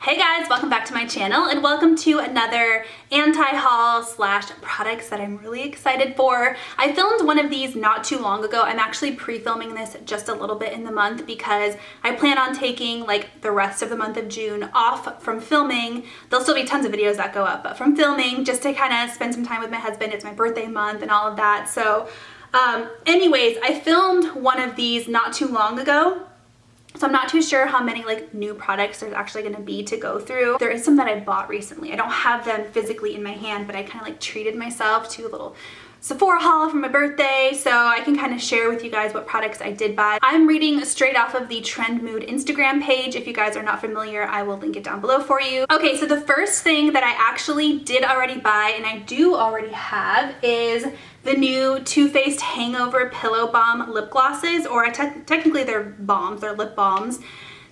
Hey guys, welcome back to my channel and welcome to another anti-haul slash products that I'm really excited for. I filmed one of these not too long ago. I'm actually pre-filming this just a little bit in the month because I plan on taking like the rest of the month of June off from filming. There'll still be tons of videos that go up, but from filming just to kind of spend some time with my husband. It's my birthday month and all of that. So anyways, I filmed one of these not too long ago. So I'm not too sure how many like new products there's actually going to be to go through. There is some that I bought recently. I don't have them physically in my hand, but I kind of like treated myself to a little Sephora haul for my birthday, so I can kind of share with you guys what products I did buy. I'm reading straight off of the Trend Mood Instagram page. If you guys are not familiar, I will link it down below for you. Okay, so the first thing that I actually did already buy and I do already have is the new Too Faced Hangover Pillow Balm lip glosses, or technically they're balms, they're lip balms.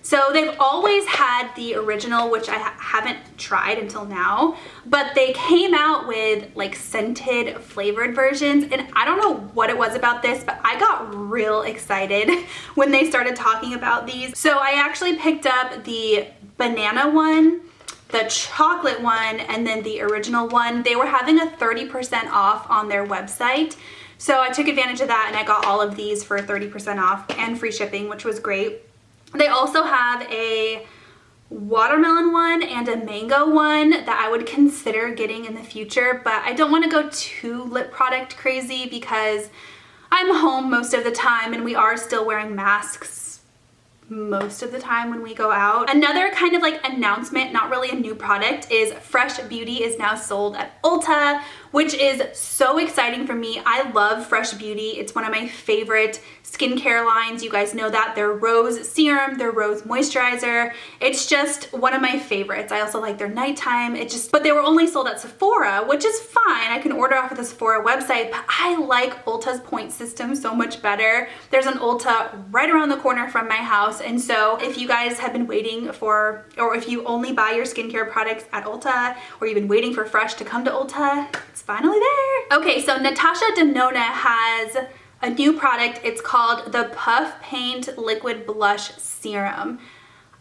So they've always had the original, which I haven't tried until now, but they came out with like scented flavored versions, and I don't know what it was about this, but I got real excited when they started talking about these. So I actually picked up the banana one, the chocolate one, and then the original one. They were having a 30% off on their website. So I took advantage of that and I got all of these for 30% off and free shipping, which was great. They also have a watermelon one and a mango one that I would consider getting in the future, but I don't want to go too lip product crazy because I'm home most of the time and we are still wearing masks most of the time when we go out. Another kind of like announcement, not really a new product, is Fresh Beauty is now sold at Ulta, which is so exciting for me. I love Fresh Beauty. It's one of my favorite skincare lines. You guys know that. Their rose serum, their rose moisturizer. It's just one of my favorites. I also like their nighttime. But they were only sold at Sephora, which is fine. I can order off of the Sephora website, but I like Ulta's point system so much better. There's an Ulta right around the corner from my house. And so if you guys have been waiting for, or if you only buy your skincare products at Ulta, or you've been waiting for Fresh to come to Ulta, it's finally there. Okay, so Natasha Denona has a new product. It's called the Puff Paint Liquid Blush Serum.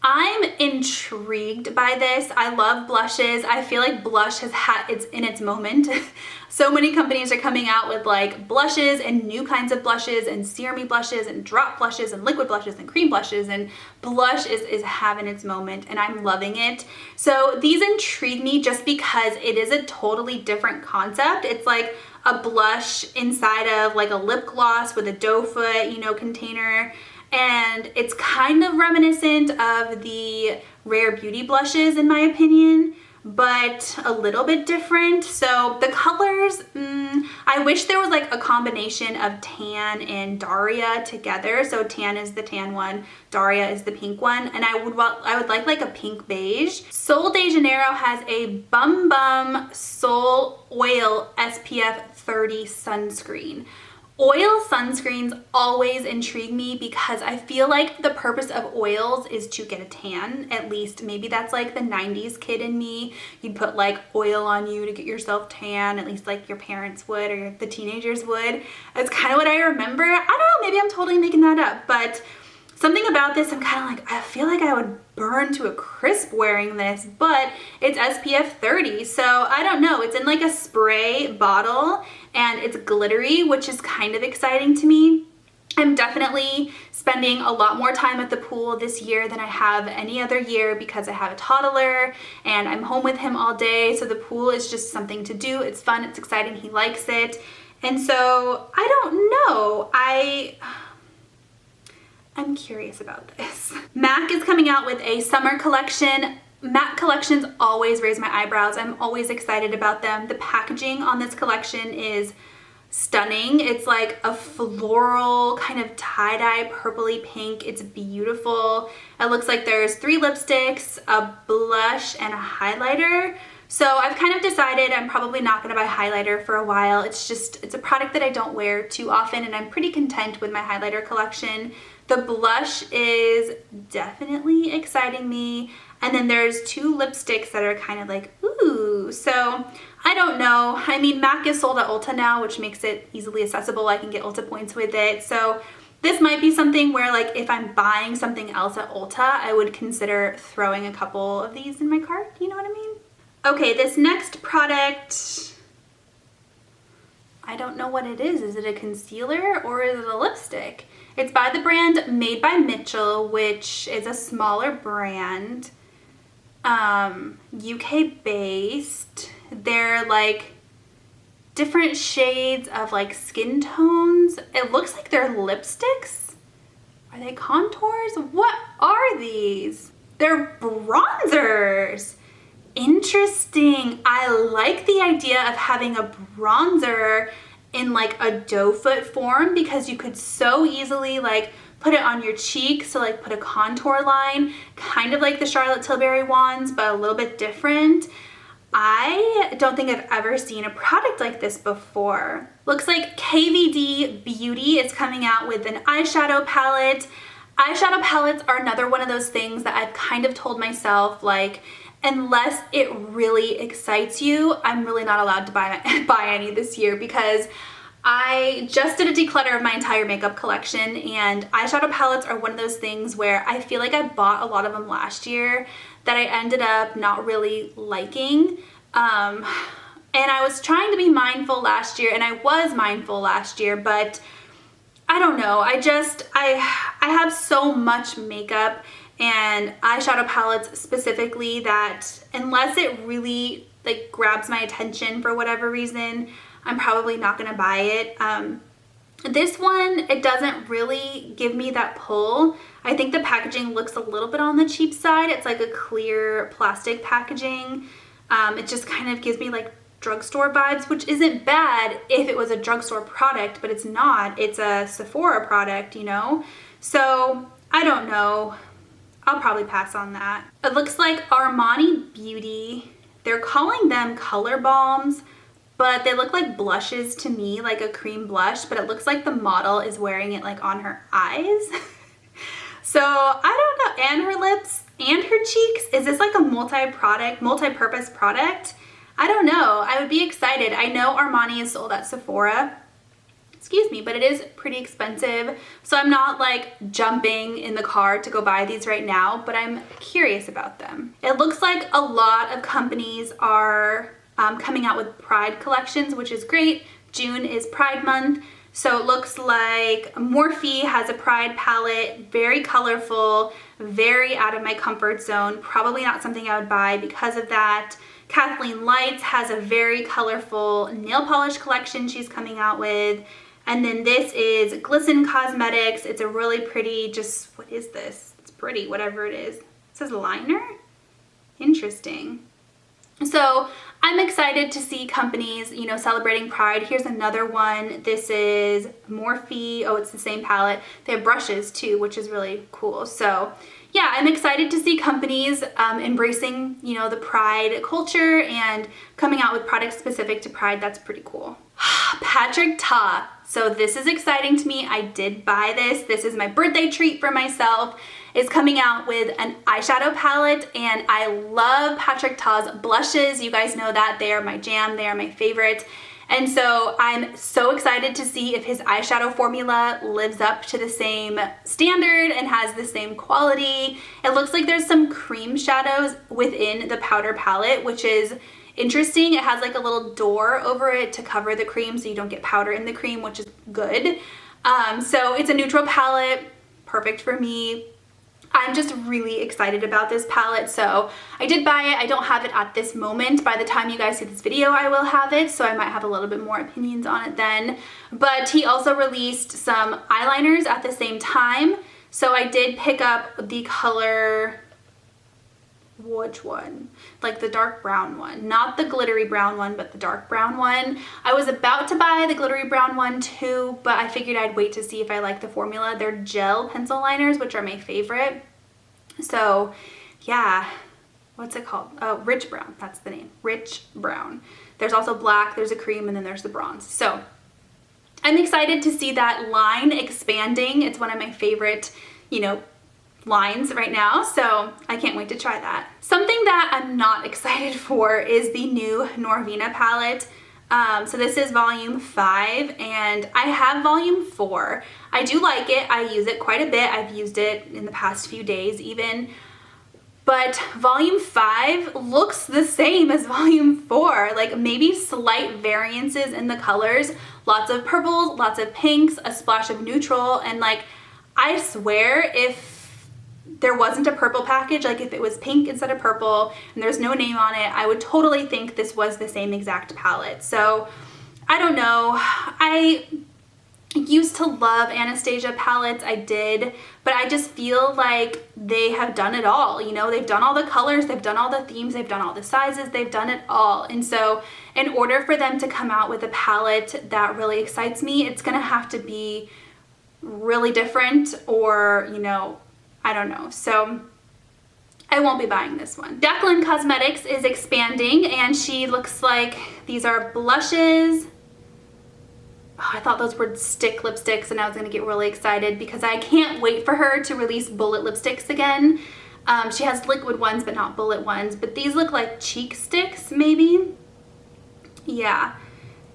I'm intrigued by this. I love blushes. I feel like blush it's in its moment. So many companies are coming out with like blushes and new kinds of blushes and serumy blushes and drop blushes and liquid blushes and cream blushes, and blush is having its moment and I'm loving it. So these intrigue me just because it is a totally different concept. It's like a blush inside of like a lip gloss with a doe foot, you know, container. And it's kind of reminiscent of the Rare Beauty blushes in my opinion, but a little bit different. So the colors, I wish there was like a combination of tan and Daria together. So tan is the tan one, Daria is the pink one, and I would like a pink beige. Sol de Janeiro has a Bum Bum Sol Oil SPF 30 sunscreen. Oil sunscreens always intrigue me because I feel like the purpose of oils is to get a tan. At least maybe that's like the 90s kid in me. You'd put like oil on you to get yourself tan, at least like your parents would or the teenagers would. That's kind of what I remember. I don't know, maybe I'm totally making that up, but something about this, I'm kind of like, I feel like I would burn to a crisp wearing this, but it's SPF 30, so I don't know. It's in like a spray bottle and it's glittery, which is kind of exciting to me. I'm definitely spending a lot more time at the pool this year than I have any other year because I have a toddler and I'm home with him all day, so the pool is just something to do. It's fun, it's exciting, he likes it, and so I don't know. I'm curious about this. MAC is coming out with a summer collection. MAC collections always raise my eyebrows. I'm always excited about them. The packaging on this collection is stunning. It's like a floral kind of tie-dye purpley pink. It's beautiful. It looks like there's 3 lipsticks, a blush, and a highlighter. So I've kind of decided I'm probably not going to buy highlighter for a while. It's a product that I don't wear too often and I'm pretty content with my highlighter collection. The blush is definitely exciting me. And then there's 2 lipsticks that are kind of like, ooh. So I don't know. I mean, MAC is sold at Ulta now, which makes it easily accessible. I can get Ulta points with it. So This might be something where like if I'm buying something else at Ulta, I would consider throwing a couple of these in my cart. You know what I mean? Okay, this next product, I don't know what it is. Is it a concealer or is it a lipstick? It's by the brand Made by Mitchell, which is a smaller brand, UK based. They're like different shades of like skin tones. It looks like they're lipsticks. Are they contours? What are these? They're bronzers. Interesting. I like the idea of having a bronzer in like a doe foot form because you could so easily like put it on your cheeks to like put a contour line, kind of like the Charlotte Tilbury wands, but a little bit different. I don't think I've ever seen a product like this before. Looks like KVD Beauty is coming out with an eyeshadow palette. Eyeshadow palettes are another one of those things that I've kind of told myself, like, unless it really excites you, I'm really not allowed to buy any this year, because I just did a declutter of my entire makeup collection, and eyeshadow palettes are one of those things where I feel like I bought a lot of them last year that I ended up not really liking. And I was trying to be mindful last year, and I was mindful last year, but I don't know. I have so much makeup and eyeshadow palettes specifically that unless it really like grabs my attention for whatever reason, I'm probably not gonna buy it. This one, it doesn't really give me that pull. I think the packaging looks a little bit on the cheap side. It's like a clear plastic packaging. It just kind of gives me like drugstore vibes, which isn't bad if it was a drugstore product, but it's not. It's a Sephora product, you know? So I don't know. I'll probably pass on that. It looks like Armani Beauty. They're calling them color balms, but they look like blushes to me, like a cream blush, but it looks like the model is wearing it like on her eyes. So I don't know, and her lips and her cheeks. Is this like a multi-purpose product? I don't know. I would be excited. I know Armani is sold at Sephora, excuse me, but it is pretty expensive. So I'm not like jumping in the car to go buy these right now, but I'm curious about them. It looks like a lot of companies are coming out with Pride collections, which is great. June is Pride month. So it looks like Morphe has a Pride palette, very colorful, very out of my comfort zone. Probably not something I would buy because of that. Kathleen Lights has a very colorful nail polish collection she's coming out with. And then this is Glisten Cosmetics. It's a really pretty, just, what is this? It's pretty, whatever it is. It says liner? Interesting. So I'm excited to see companies, you know, celebrating Pride. Here's another one. This is Morphe. Oh, it's the same palette. They have brushes too, which is really cool. So yeah, I'm excited to see companies embracing, you know, the Pride culture and coming out with products specific to Pride. That's pretty cool. Patrick Ta. So this is exciting to me. I did buy this. This is my birthday treat for myself. Is coming out with an eyeshadow palette, and I love Patrick Ta's blushes. You guys know that. They are my jam. They are my favorite. And so I'm so excited to see if his eyeshadow formula lives up to the same standard and has the same quality. It looks like there's some cream shadows within the powder palette, which is interesting. It has like a little door over it to cover the cream so you don't get powder in the cream, which is good. So it's a neutral palette, perfect for me. I'm just really excited about this palette. So I did buy it. I don't have it at this moment. By the time you guys see this video, I will have it. So I might have a little bit more opinions on it then. But he also released some eyeliners at the same time. So I did pick up the color, which one? Like the dark brown one. Not the glittery brown one, but the dark brown one. I was about to buy the glittery brown one too, but I figured I'd wait to see if I like the formula. They're gel pencil liners, which are my favorite. So yeah, what's it called? Oh, Rich Brown, that's the name, Rich Brown. There's also black, there's a cream, and then there's the bronze. So I'm excited to see that line expanding. It's one of my favorite, you know, lines right now, so I can't wait to try that. Something that I'm not excited for is the new Norvina palette. So this is volume 5, and I have volume 4. I do like it. I use it quite a bit. I've used it in the past few days even. But volume 5 looks the same as volume 4, like maybe slight variances in the colors. Lots of purples, lots of pinks, a splash of neutral, and like I swear if there wasn't a purple package, like if it was pink instead of purple and there's no name on it, I would totally think this was the same exact palette. So I don't know. I used to love Anastasia palettes, I did, but I just feel like they have done it all. You know, they've done all the colors, they've done all the themes, they've done all the sizes, they've done it all. And so in order for them to come out with a palette that really excites me, it's gonna have to be really different, or, you know, I don't know. So I won't be buying this one. Jaclyn Cosmetics is expanding, and she looks like these are blushes. Oh, I thought those were stick lipsticks, and I was gonna get really excited because I can't wait for her to release bullet lipsticks again. She has liquid ones, but not bullet ones, but these look like cheek sticks, maybe. Yeah,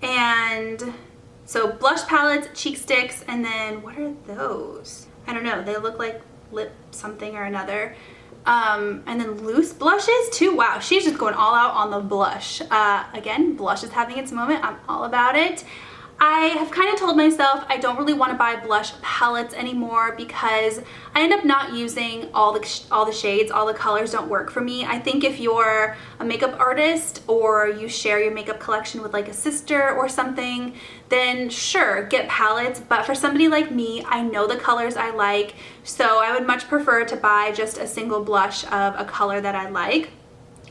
and so blush palettes, cheek sticks, and then what are those? I don't know, they look like lip something or another. And then loose blushes too. Wow, she's just going all out on the blush. Again, blush is having its moment. I'm all about it. I have kind of told myself I don't really want to buy blush palettes anymore because I end up not using all the shades. All the colors don't work for me. I think if you're a makeup artist or you share your makeup collection with like a sister or something, then sure, get palettes. But for somebody like me, I know the colors I like, so I would much prefer to buy just a single blush of a color that I like.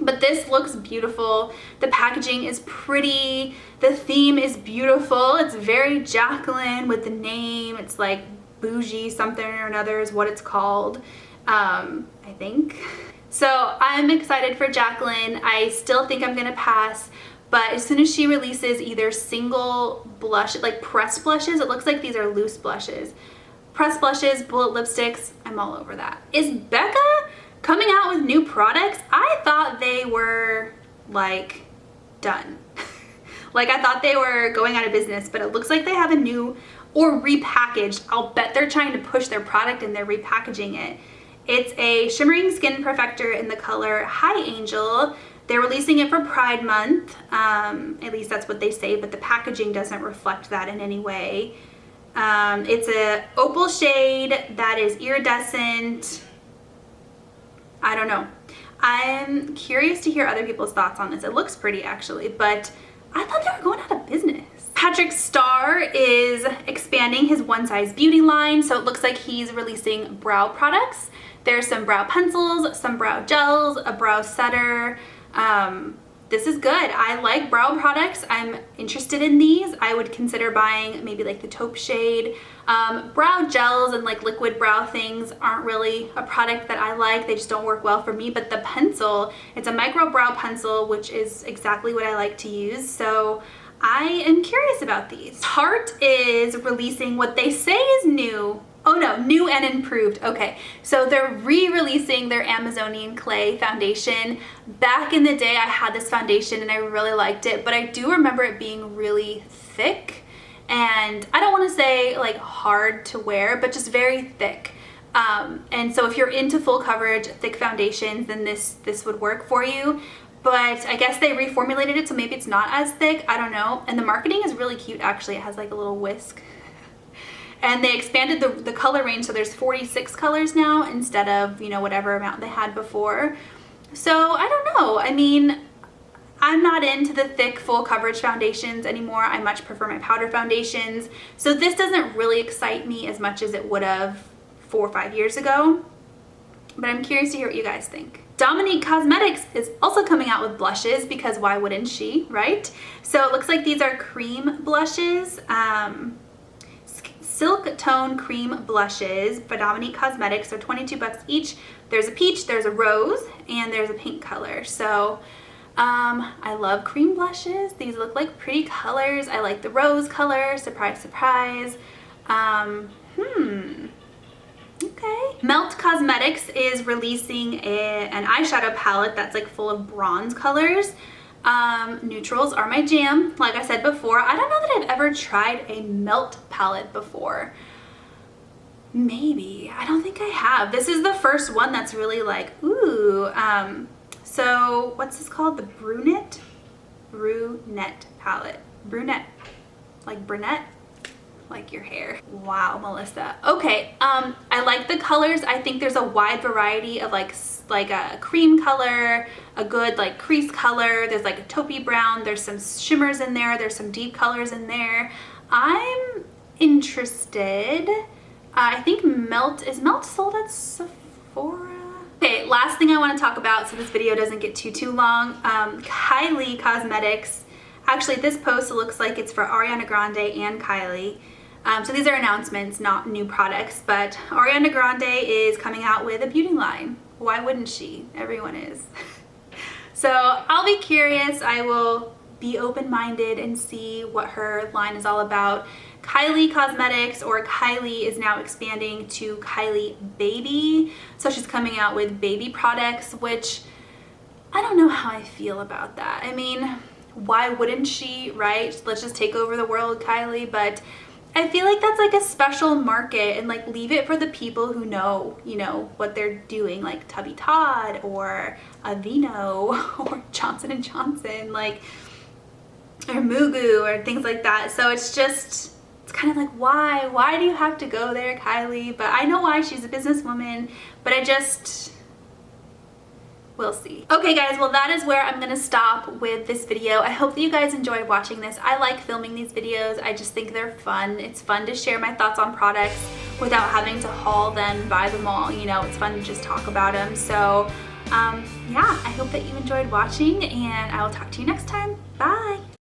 But this looks beautiful. The packaging is pretty. The theme is beautiful. It's very Jaclyn with the name. It's like bougie something or another is what it's called, I think. So I'm excited for Jaclyn. I still think I'm gonna pass, but as soon as she releases either single blush, like pressed blushes, it looks like these are loose blushes. Pressed blushes, bullet lipsticks, I'm all over that. Is Becca coming out with new products? I thought they were like done. Like I thought they were going out of business, but it looks like they have a new or repackaged. I'll bet they're trying to push their product and they're repackaging it. It's a shimmering skin perfector in the color High Angel. They're releasing it for Pride Month. At least that's what they say, but the packaging doesn't reflect that in any way. It's a opal shade that is iridescent. I don't know. I'm curious to hear other people's thoughts on this. It looks pretty actually, but I thought they were going out of business. Patrick Starr is expanding his One Size Beauty line, so it looks like he's releasing brow products. There's some brow pencils, some brow gels, a brow setter. This is good. I like brow products. I'm interested in these. I would consider buying maybe like the taupe shade. Brow gels and like liquid brow things aren't really a product that I like. They just don't work well for me. But the pencil, it's a micro brow pencil, which is exactly what I like to use. So I am curious about these. Tarte is releasing what they say is new. Oh no, new and improved. Okay, so they're re-releasing their Amazonian Clay foundation. Back in the day, I had this foundation and I really liked it, but I do remember it being really thick. And I don't want to say like hard to wear, but just very thick. And so if you're into full coverage, thick foundations, then this would work for you. But I guess they reformulated it, so maybe it's not as thick. I don't know. And the marketing is really cute, actually. It has like a little whisk. And they expanded the color range, so there's 46 colors now instead of, you know, whatever amount they had before. So I don't know. I mean, I'm not into the thick full coverage foundations anymore. I much prefer my powder foundations. So this doesn't really excite me as much as it would have 4 or 5 years ago. But I'm curious to hear what you guys think. Dominique Cosmetics is also coming out with blushes because why wouldn't she, right? So it looks like these are cream blushes. Silk Tone Cream Blushes by Dominique Cosmetics. They're 22 bucks each. There's a peach, there's a rose, and there's a pink color. So I love cream blushes. These look like pretty colors. I like the rose color. Surprise, surprise. Okay. Melt Cosmetics is releasing an eyeshadow palette that's like full of bronze colors. Neutrals are my jam. Like I said before, I don't know that I've ever tried a melt palette before. Maybe. I don't think I have. This is the first one that's really like, ooh. So what's this called? The Brunette palette. Brunette. Like brunette? Like your hair. Wow, Melissa. Okay, I like the colors. I think there's a wide variety of like a cream color, a good like crease color. There's like a taupey brown. There's some shimmers in there. There's some deep colors in there. I'm interested. I think is Melt sold at Sephora? Okay, last thing I want to talk about so this video doesn't get too long. Kylie Cosmetics. Actually, this post looks like it's for Ariana Grande and Kylie. So these are announcements, not new products, but Ariana Grande is coming out with a beauty line. Why wouldn't she? Everyone is. So I'll be curious. I will be open-minded and see what her line is all about. Kylie Cosmetics, or Kylie, is now expanding to Kylie Baby. So she's coming out with baby products, which I don't know how I feel about that. I mean, why wouldn't she, right? Let's just take over the world, Kylie. But I feel like that's like a special market, and like leave it for the people who know, you know, what they're doing, like Tubby Todd or Aveeno or Johnson & Johnson, like, or Mugu or things like that. So it's just, it's kind of like, why do you have to go there, Kylie? But I know why. She's a businesswoman, but we'll see. Okay guys, well that is where I'm gonna stop with this video. I hope that you guys enjoyed watching this. I like filming these videos. I just think they're fun. It's fun to share my thoughts on products without having to haul them, buy them all. You know, it's fun to just talk about them. So yeah, I hope that you enjoyed watching, and I will talk to you next time. Bye.